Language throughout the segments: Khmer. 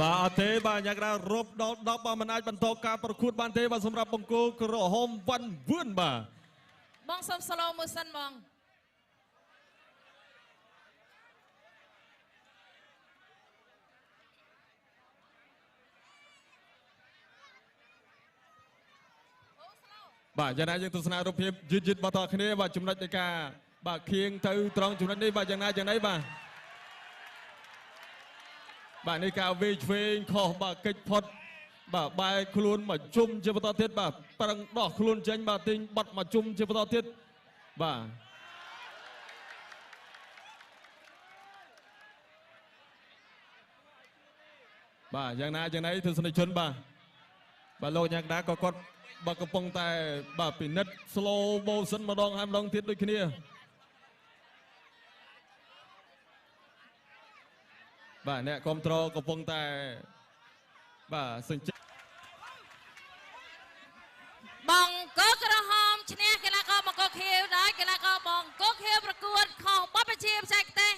បាទអត់ទេបាទយ៉ាងណារົບដល់10បាទមិនអាចបន្តការប្រកួតបានទេបាទសម្រាប់បង្គោលក្រហមវ៉ាន់វឿនបាទបងសុំស្លូមួយសិនបងបាទយ៉ាងណាយើងទស្សនារូបភាពយឺតបន្តគ្នាបាទចំណុចនៃការបាទខៀងទៅត្រង់ចំណុចនេះបាទយ៉ាងណាយ៉ាងណីបាទបាទនេះការវាយឆ្វេងខុសបាទកិច្ចផុតបាទបែរខ្លួនមកជុំជាបន្តទៀតបាទប្រឹងដោះខ្លួនចេញបាទទាញបាត់មកជុំជាបន្តទៀតបាទបាទយ៉ាងណាយ៉ាងណីទស្សនិកជនបាទលោកយ៉ាងណាក៏គាត់បាទកំពុងតែបាទពិនិត្យ slow motion ម្ដងហើយម្ដងទៀតដូចគ្នាបាទអ្នកគ្រប់គ្រងកំពុងតែបាទសញ្ជិតបងកោក្រហមឈ្នះកីឡាករបង្គោលខៀវដោយកីឡាករបង្គោលខៀវប្រកួតខុសបទបញ្ជាបច្ចេកទេសរ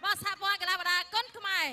បស់សហព័ន្ធកីឡាបដាគុនខ្មែរ